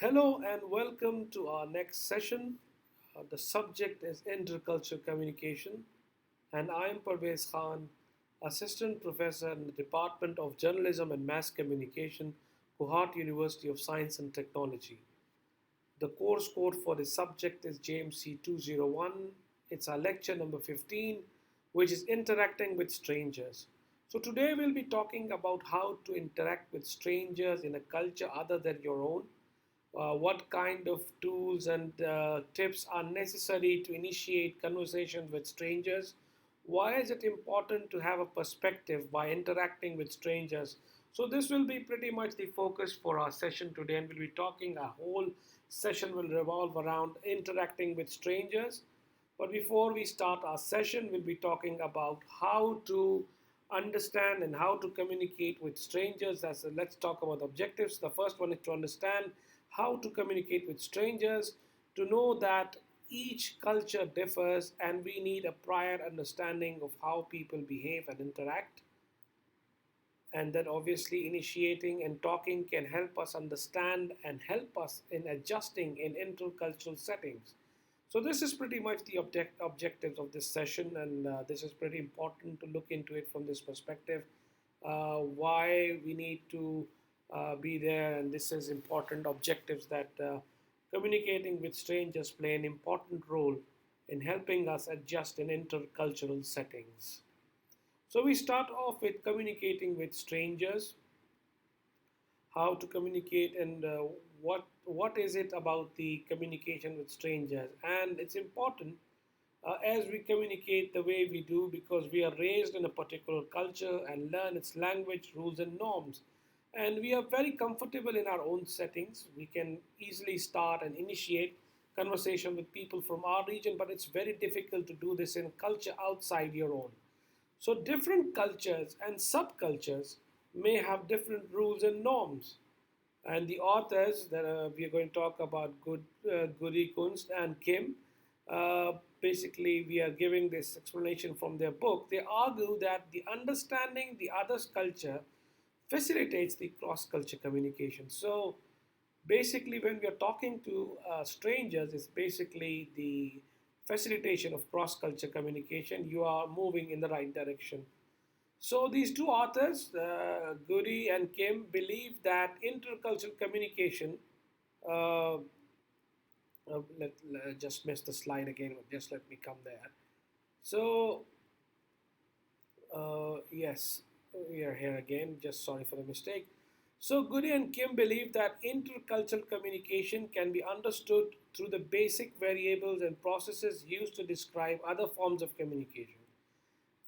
Hello and welcome to our next session. The subject is intercultural communication, and I am Parvez Khan, Assistant Professor in the Department of Journalism and Mass Communication, Guwahati University of Science and Technology. The course code for this subject is JMC 201. It's our lecture number 15, which is interacting with strangers. So, today we'll be talking about how to interact with strangers in a culture other than your own, what kind of tools and tips are necessary to initiate conversations with strangers. Why is it important to have a perspective by interacting with strangers? So, this will be pretty much the focus for our session today, and we'll be talking a whole session will revolve around interacting with strangers. But before we start our session, we'll be talking about how to understand and how to communicate with strangers. Let's talk about objectives. The first one is to understand how to communicate with strangers, to know that each culture differs and we need a prior understanding of how people behave and interact. And then obviously initiating and talking can help us understand and help us in adjusting in intercultural settings. So this is pretty much the objectives of this session, and this is pretty important to look into it from this perspective. Why we need to be there, and this is important objectives that communicating with strangers play an important role in helping us adjust in intercultural settings. So we start off with communicating with strangers, how to communicate and what is it about the communication with strangers. And it's important as we communicate the way we do because we are raised in a particular culture and learn its language, rules, and norms. And we are very comfortable in our own settings. We can easily start and initiate conversation with people from our region, but it's very difficult to do this in culture outside your own. So, different cultures and subcultures may have different rules and norms. And the authors that we are going to talk about, Guri Kunst and Kim, basically, we are giving this explanation from their book. They argue that the understanding the other's culture facilitates the cross culture communication. So, basically, when we are talking to strangers, it's basically the facilitation of cross culture communication. You are moving in the right direction. So these two authors, Guri and Kim, believe that intercultural communication. Uh, just miss the slide again. Just let me come there. So yes, we are here again. Just sorry for the mistake. So Guri and Kim believe that intercultural communication can be understood through the basic variables and processes used to describe other forms of communication.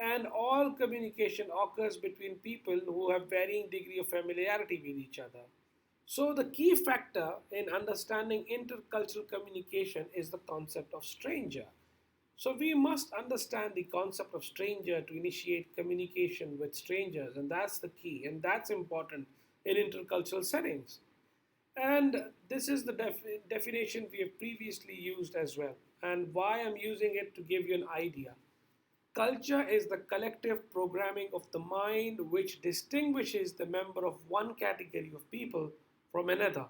And all communication occurs between people who have varying degree of familiarity with each other. So the key factor in understanding intercultural communication is the concept of stranger. So we must understand the concept of stranger to initiate communication with strangers, and that's the key, and that's important in intercultural settings. And this is the definition we have previously used as well, and why I'm using it to give you an idea. Culture is the collective programming of the mind which distinguishes the member of one category of people from another.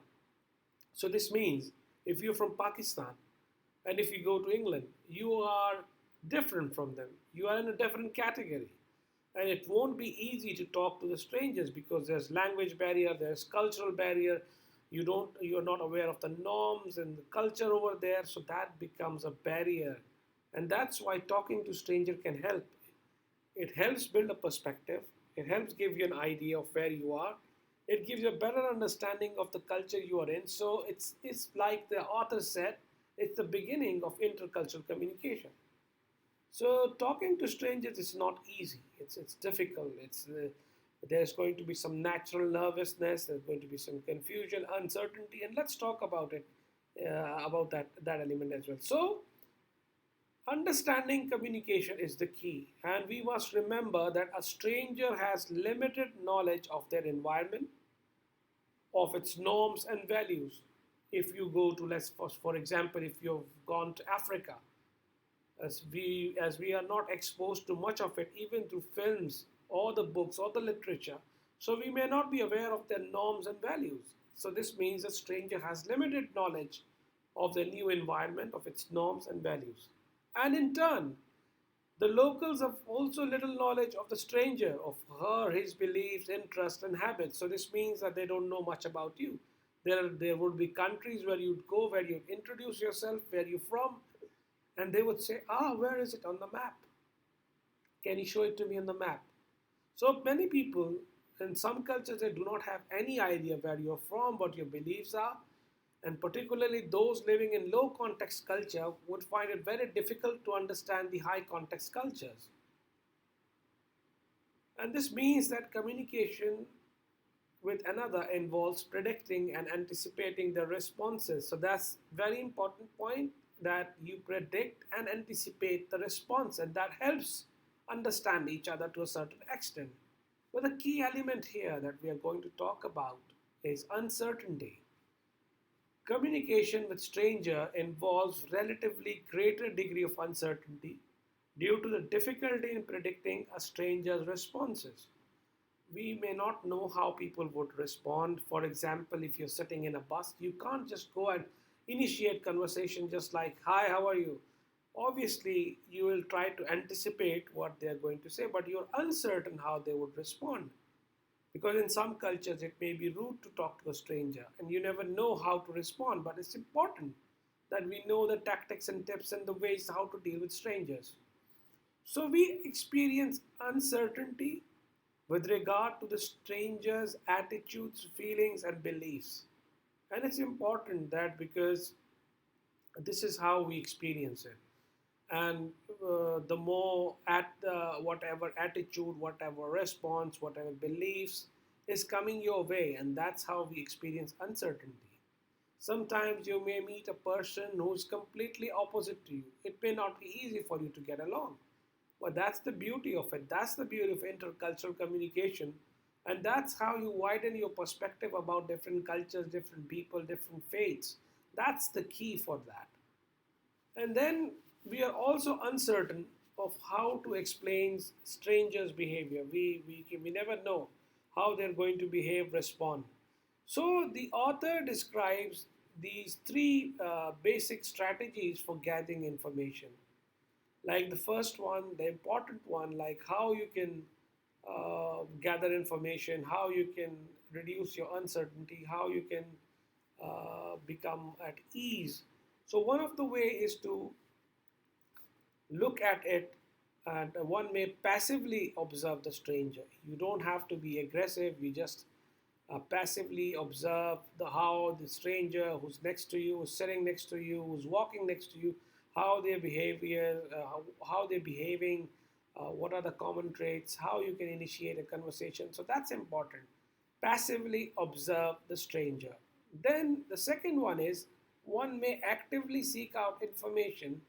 So, this means if you're from Pakistan and if you go to England, you are different from them. You are in a different category. And it won't be easy to talk to the strangers because there's language barrier, there's cultural barrier. You're not aware of the norms and the culture over there, so that becomes a barrier, and that's why talking to stranger can help. It helps build a perspective. It helps give you an idea of where you are. It gives you a better understanding of the culture you are in. So it's like the author said, it's the beginning of intercultural communication. So talking to strangers is not easy. It's difficult. There's going to be some natural nervousness. There's going to be some confusion, uncertainty, and let's talk about it, about that element as well. So understanding communication is the key, and we must remember that a stranger has limited knowledge of their environment, of its norms and values. If you go to, for example, if you've gone to Africa, as we are not exposed to much of it, even through films or the books or the literature, so we may not be aware of their norms and values. So this means a stranger has limited knowledge of the new environment, of its norms and values. And in turn, the locals have also little knowledge of the stranger, of her, his beliefs, interests, and habits. So this means that they don't know much about you. There would be countries where you'd go, where you'd introduce yourself, where you're from, and they would say, where is it on the map? Can you show it to me on the map? So many people in some cultures they do not have any idea where you're from, what your beliefs are, and particularly those living in low context culture would find it very difficult to understand the high context cultures. And this means that communication with another involves predicting and anticipating the responses. So that's very important point that you predict and anticipate the response, and that helps understand each other to a certain extent. But the key element here that we are going to talk about is uncertainty. Communication with stranger involves relatively greater degree of uncertainty due to the difficulty in predicting a stranger's responses. We may not know how people would respond. For example, if you're sitting in a bus, you can't just go and initiate conversation just like, "Hi, how are you?" Obviously, you will try to anticipate what they're going to say, but you're uncertain how they would respond. Because in some cultures, it may be rude to talk to a stranger, and you never know how to respond. But it's important that we know the tactics and tips and the ways how to deal with strangers. So we experience uncertainty with regard to the stranger's attitudes, feelings, and beliefs. And it's important that because this is how we experience it. And the more at whatever attitude, whatever response, whatever beliefs is coming your way, and that's how we experience uncertainty. Sometimes you may meet a person who's completely opposite to you. It may not be easy for you to get along. But that's the beauty of it. That's the beauty of intercultural communication. And that's how you widen your perspective about different cultures, different people, different faiths. That's the key for that. And then we are also uncertain of how to explain strangers' behavior. We never know how they're going to behave, respond. So the author describes these three basic strategies for gathering information. Like the first one, the important one, like how you can gather information, how you can reduce your uncertainty, how you can become at ease. So one of the way is to look at it, and one may passively observe the stranger. You don't have to be aggressive. You just passively observe how the stranger who's next to you, who's sitting next to you, who's walking next to you, how their behavior, how they're behaving, what are the common traits, how you can initiate a conversation. So that's important. Passively observe the stranger. Then the second one is one may actively seek out information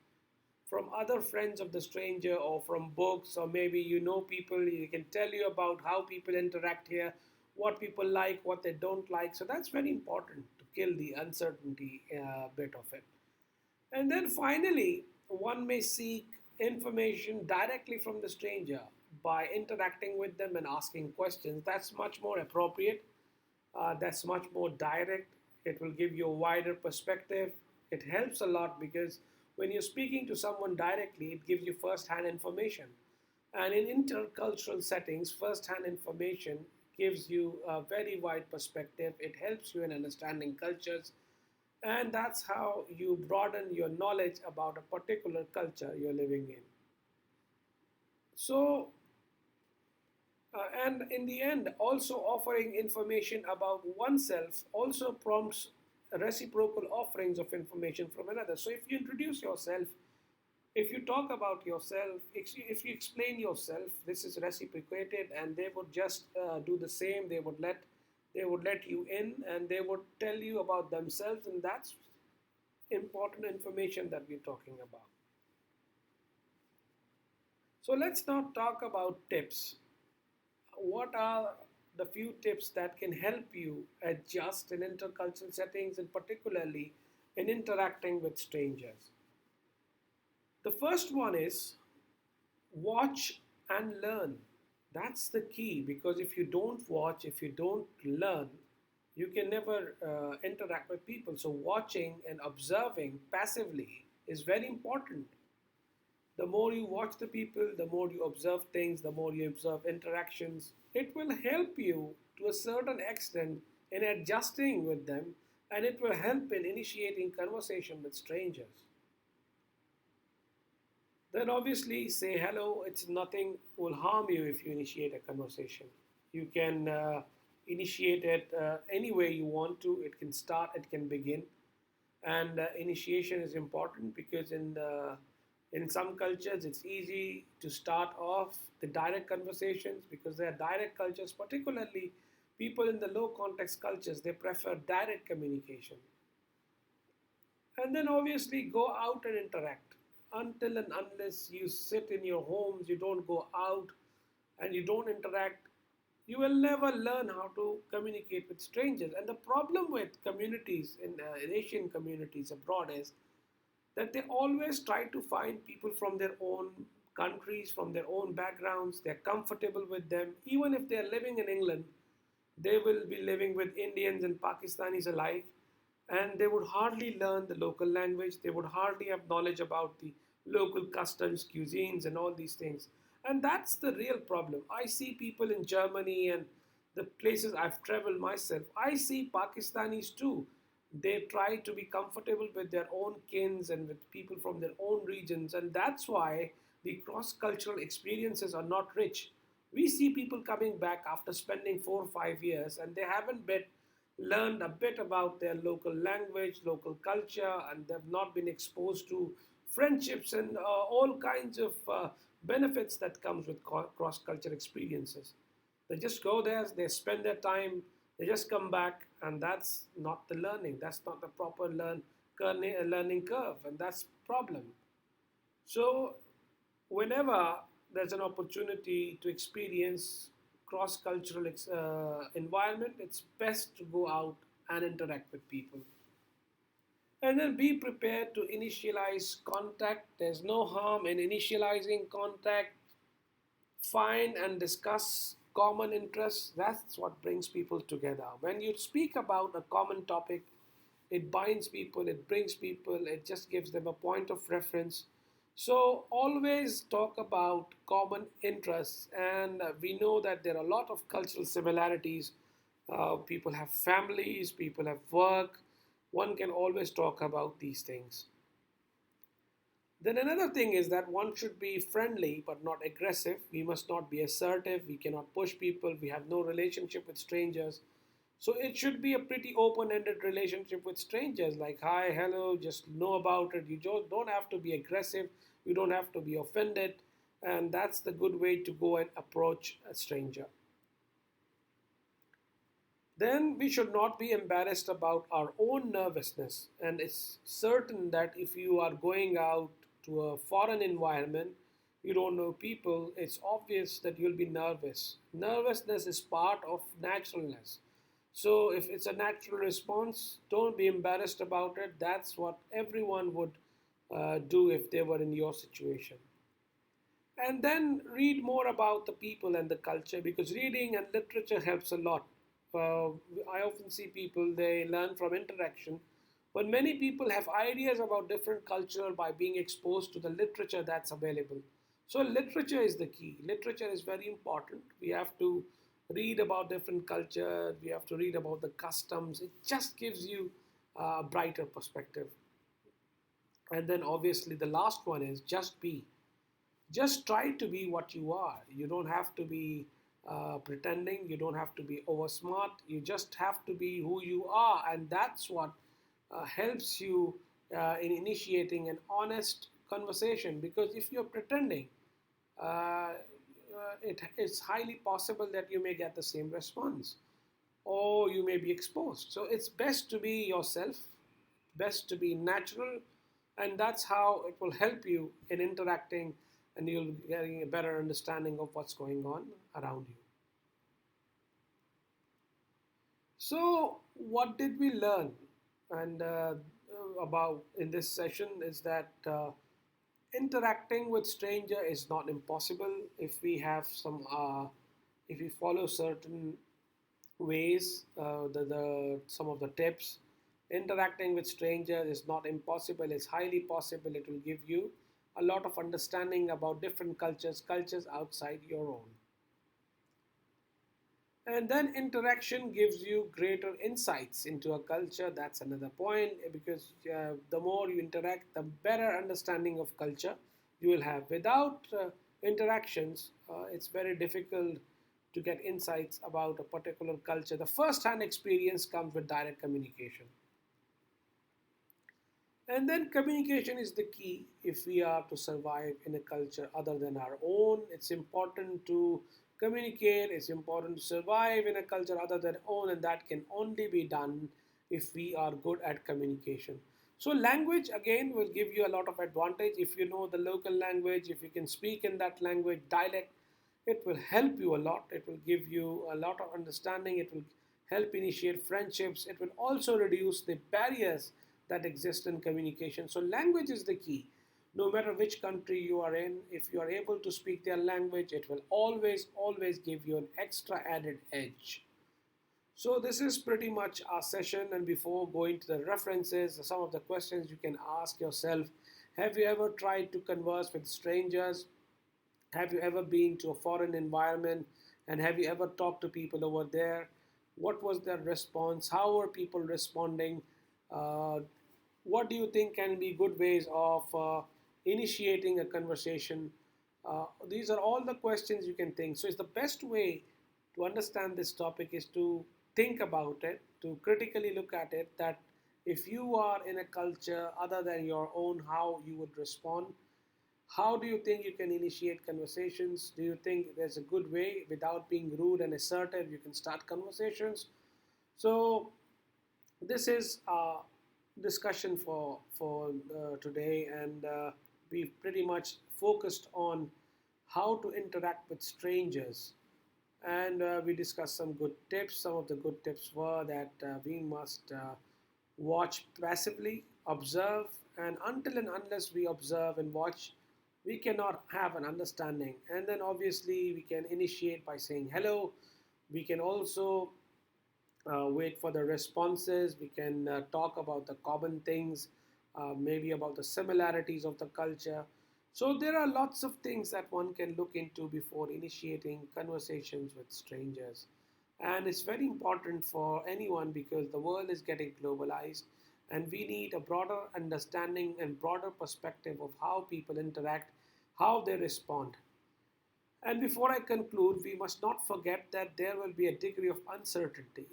from other friends of the stranger or from books, or maybe you know people, you can tell you about how people interact here, what people like, what they don't like. So that's very important to kill the uncertainty bit of it. And then finally, one may seek information directly from the stranger by interacting with them and asking questions. That's much more appropriate. That's much more direct. It will give you a wider perspective. It helps a lot because when you're speaking to someone directly, it gives you first hand information. And in intercultural settings, first hand information gives you a very wide perspective. It helps you in understanding cultures, and that's how you broaden your knowledge about a particular culture you're living in. So, and in the end, also offering information about oneself also prompts reciprocal offerings of information from another. So, if you introduce yourself, if you talk about yourself, if you explain yourself, this is reciprocated, and they would just do the same. They would let you in, and they would tell you about themselves, and that's important information that we're talking about. So let's now talk about tips. What are the few tips that can help you adjust in intercultural settings, and particularly in interacting with strangers? The first one is watch and learn. That's the key, because if you don't watch, if you don't learn, You can never interact with people. So, watching and observing passively is very important. The more you watch the people, the more you observe things, the more you observe interactions, it will help you to a certain extent in adjusting with them, and it will help in initiating conversation with strangers. Then obviously say hello. It's nothing will harm you if you initiate a conversation. You can initiate it any way you want to. It can start, it can begin, and initiation is important because in some cultures it's easy to start off the direct conversations because they are direct cultures. Particularly, people in the low context cultures they prefer direct communication. And then obviously go out and interact. Until and unless you sit in your homes, you don't go out and you don't interact, you will never learn how to communicate with strangers. And the problem with communities in Asian communities abroad is that they always try to find people from their own countries, from their own backgrounds. They're comfortable with them. Even if they're living in England, they will be living with Indians and Pakistanis alike, and they would hardly learn the local language. They would hardly have knowledge about the local customs, cuisines, and all these things. And that's the real problem. I see people in Germany and the places I've traveled myself. I see Pakistanis too. They try to be comfortable with their own kins and with people from their own regions, and that's why the cross cultural experiences are not rich. We see people coming back after spending 4 or 5 years and they haven't learned a bit about their local language, local culture, and they've not been exposed to friendships and all kinds of benefits that comes with cross cultural experiences. They just go there, they spend their time, they just come back, and that's not the learning. That's not the proper learning curve, and that's problem. So, whenever there's an opportunity to experience cross-cultural environment, it's best to go out and interact with people. And then be prepared to initialize contact. There's no harm in initializing contact. Find and discuss common interests. That's what brings people together. When you speak about a common topic, it binds people, it brings people, it just gives them a point of reference. So always talk about common interests, and we know that there are a lot of cultural similarities. People have families, people have work. One can always talk about these things. Then another thing is that one should be friendly but not aggressive. We must not be assertive. We cannot push people. We have no relationship with strangers. So it should be a pretty open-ended relationship with strangers, like hi, hello, just know about it. You just don't have to be aggressive. You don't have to be offended. And that's the good way to go and approach a stranger. Then we should not be embarrassed about our own nervousness. And it's certain that if you are going out to a foreign environment, you don't know people, it's obvious that you'll be nervous. Nervousness is part of naturalness. So if it's a natural response, don't be embarrassed about it. That's what everyone would do if they were in your situation. And then read more about the people and the culture because reading and literature helps a lot. Uh, I often see people, they learn from interaction, but many people have ideas about different culture by being exposed to the literature that's available. So, literature is the key. Literature is very important. We have to read about different culture, we have to read about the customs. It just gives you a brighter perspective. And then, obviously, the last one is just be. Just try to be what you are. You don't have to be pretending, you don't have to be over smart, you just have to be who you are, and that's what helps you in initiating an honest conversation. Because if you're pretending, it's highly possible that you may get the same response or you may be exposed. So it's best to be yourself, best to be natural, and that's how it will help you in interacting and you'll be getting a better understanding of what's going on around you. So, what did we learn? And about in this session is that interacting with stranger is not impossible if we have some if we follow certain ways, some of the tips. Interacting with strangers is not impossible, it's highly possible. It will give you a lot of understanding about different cultures outside your own. And then interaction gives you greater insights into a culture. That's another point, because the more you interact, the better understanding of culture you will have. Without interactions, it's very difficult to get insights about a particular culture. The first hand experience comes with direct communication. And then communication is the key if we are to survive in a culture other than our own. It's important to communicate, it's important to survive in a culture other than own, and that can only be done if we are good at communication. So language again will give you a lot of advantage if you know the local language, if you can speak in that language, dialect, it will help you a lot. It will give you a lot of understanding. It will help initiate friendships. It will also reduce the barriers that exist in communication. So, language is the key. No matter which country you are in, if you are able to speak their language, it will always give you an extra added edge. So, this is pretty much our session. And before going to the references, some of the questions you can ask yourself: have you ever tried to converse with strangers? Have you ever been to a foreign environment, and have you ever talked to people over there? What was their response? How are people responding? Uh, what do you think can be good ways of initiating a conversation? These are all the questions you can think. So, it's the best way to understand this topic is to think about it, to critically look at it. That if you are in a culture other than your own, how you would respond. How do you think you can initiate conversations? Do you think there's a good way without being rude and assertive? You can start conversations. So this is a discussion for today, and we pretty much focused on how to interact with strangers, and we discussed some good tips. Some of the good tips were that we must watch passively, observe, and until and unless we observe and watch, we cannot have an understanding. And then obviously, we can initiate by saying hello. We can also wait for the responses. We can talk about the common things, maybe about the similarities of the culture. So there are lots of things that one can look into before initiating conversations with strangers. And it's very important for anyone because the world is getting globalized, and we need a broader understanding and broader perspective of how people interact, how they respond. And before I conclude, we must not forget that there will be a degree of uncertainty.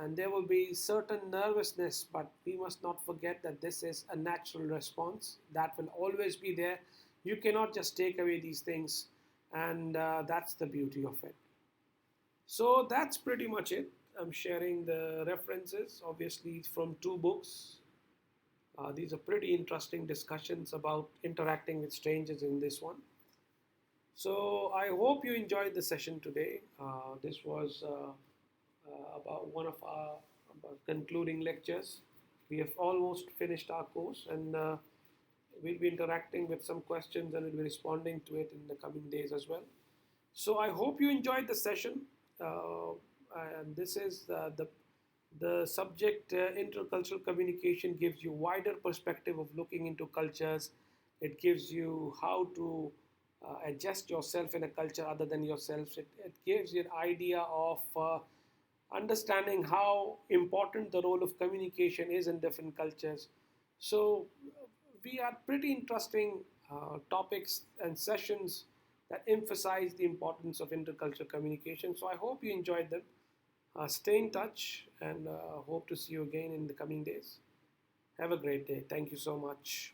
And there will be certain nervousness, but we must not forget that this is a natural response that will always be there. You cannot just take away these things, and that's the beauty of it. So that's pretty much it. I'm sharing the references, obviously, from two books. These are pretty interesting discussions about interacting with strangers in this one. So I hope you enjoyed the session today. This was about one of our about concluding lectures. We have almost finished our course, and we'll be interacting with some questions and we'll be responding to it in the coming days as well. So I hope you enjoyed the session. Uh, and this is the subject. Intercultural communication gives you wider perspective of looking into cultures. It gives you how to adjust yourself in a culture other than yourself. It gives you an idea of understanding how important the role of communication is in different cultures. So we are pretty interesting topics and sessions that emphasize the importance of intercultural communication. So I hope you enjoyed them. Stay in touch, and hope to see you again in the coming days. Have a great day. Thank you so much.